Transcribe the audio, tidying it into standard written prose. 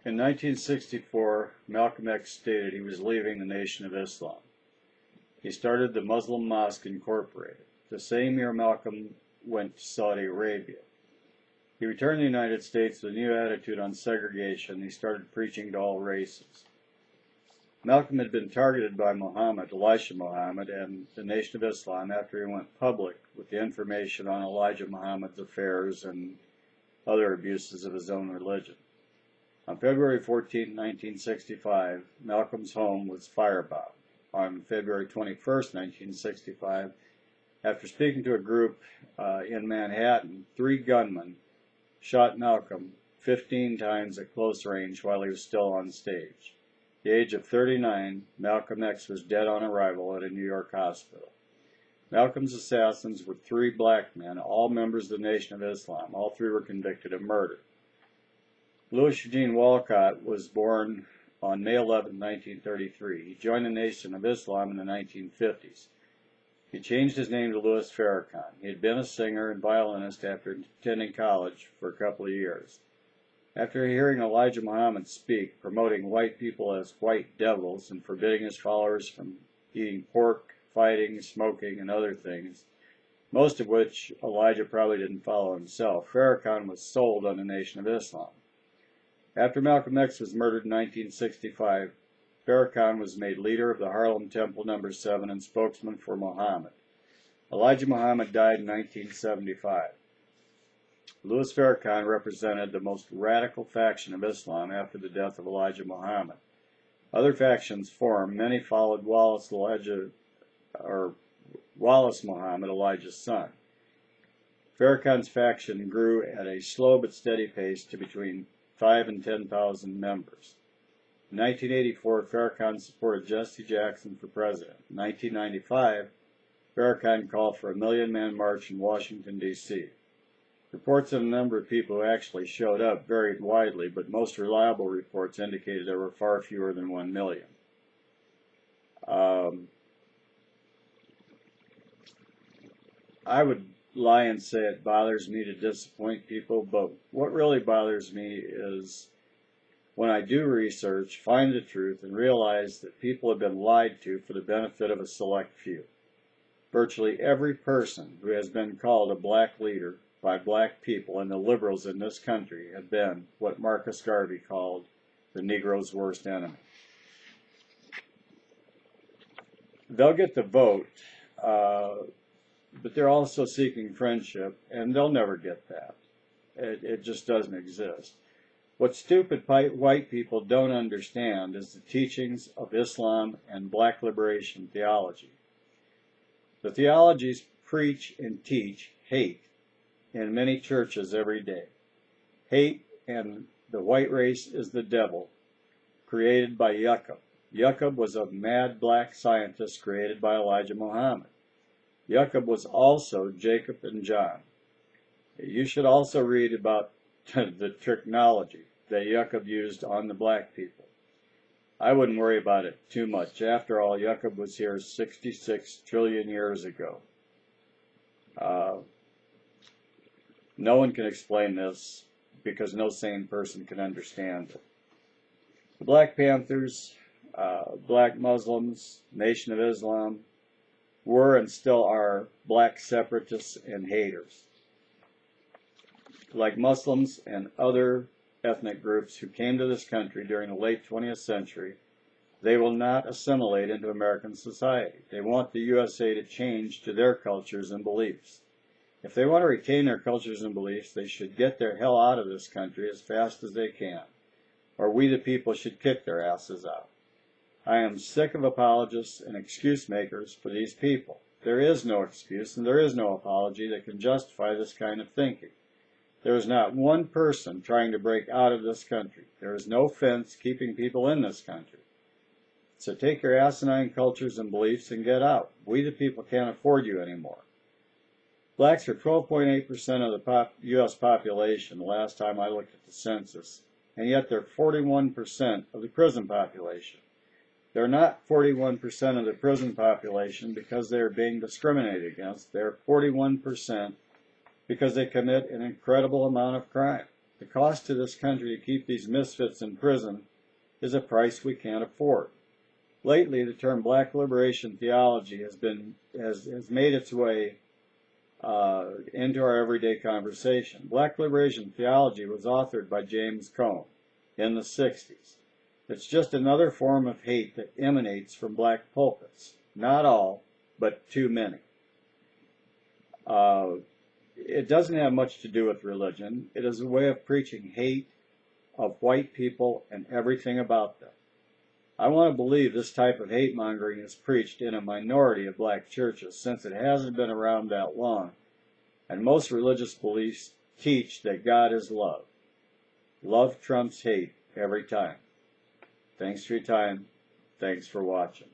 In 1964, Malcolm X stated he was leaving the Nation of Islam. He started the Muslim Mosque Incorporated. The same year, Malcolm went to Saudi Arabia. He returned to the United States with a new attitude on segregation. He started preaching to all races. Malcolm had been targeted by Elijah Muhammad, and the Nation of Islam after he went public with the information on Elijah Muhammad's affairs and other abuses of his own religion. On February 14, 1965, Malcolm's home was firebombed. On February 21, 1965, after speaking to a group in Manhattan, 3 gunmen shot Malcolm 15 times at close range while he was still on stage. At the age of 39, Malcolm X was dead on arrival at a New York hospital. Malcolm's assassins were 3 black men, all members of the Nation of Islam. All 3 were convicted of murder. Louis Eugene Walcott was born on May 11, 1933. He joined the Nation of Islam in the 1950s. He changed his name to Louis Farrakhan. He had been a singer and violinist after attending college for a couple of years. After hearing Elijah Muhammad speak, promoting white people as white devils and forbidding his followers from eating pork, fighting, smoking, and other things, most of which Elijah probably didn't follow himself, Farrakhan was sold on the Nation of Islam. After Malcolm X was murdered in 1965, Farrakhan was made leader of the Harlem Temple No. 7 and spokesman for Muhammad. Elijah Muhammad died in 1975. Louis Farrakhan represented the most radical faction of Islam after the death of Elijah Muhammad. Other factions formed. Many followed Wallace Muhammad, Elijah's son. Farrakhan's faction grew at a slow but steady pace to between 5,000 and 10,000 members. In 1984, Farrakhan supported Jesse Jackson for president. In 1995, Farrakhan called for a 1 million-man march in Washington, D.C. Reports of the number of people who actually showed up varied widely, but most reliable reports indicated there were far fewer than 1 million. I would lie and say it bothers me to disappoint people, but what really bothers me is when I do research, find the truth, and realize that people have been lied to for the benefit of a select few. Virtually every person who has been called a black leader by black people and the liberals in this country have been what Marcus Garvey called the Negro's worst enemy. They'll get the vote, but they're also seeking friendship, and they'll never get that. It just doesn't exist. What stupid white people don't understand is the teachings of Islam and black liberation theology. The theologies preach and teach hate in many churches every day. Hate and the white race is the devil, created by Yaqub. Yaqub was a mad black scientist created by Elijah Muhammad. Yaqub was also Jacob and John. You should also read about the technology that Yaqub used on the black people. I wouldn't worry about it too much. After all, Yaqub was here 66 trillion years ago. No one can explain this because no sane person can understand it. The Black Panthers, black Muslims, Nation of Islam, were and still are black separatists and haters. Like Muslims and other ethnic groups who came to this country during the late 20th century, they will not assimilate into American society. They want the USA to change to their cultures and beliefs. If they want to retain their cultures and beliefs, they should get their hell out of this country as fast as they can, or we the people should kick their asses out. I am sick of apologists and excuse makers for these people. There is no excuse and there is no apology that can justify this kind of thinking. There is not one person trying to break out of this country. There is no fence keeping people in this country. So take your asinine cultures and beliefs and get out. We the people can't afford you anymore. Blacks are 12.8% of the U.S. population the last time I looked at the census, and yet they're 41% of the prison population. They're not 41% of the prison population because they're being discriminated against. They're 41% because they commit an incredible amount of crime. The cost to this country to keep these misfits in prison is a price we can't afford. Lately, the term black liberation theology has made its way into our everyday conversation. Black liberation theology was authored by James Cone in the 60s. It's just another form of hate that emanates from black pulpits. Not all, but too many. It doesn't have much to do with religion. It is a way of preaching hate of white people and everything about them. I want to believe this type of hate mongering is preached in a minority of black churches, since it hasn't been around that long, and most religious beliefs teach that God is love. Love trumps hate every time. Thanks for your time. Thanks for watching.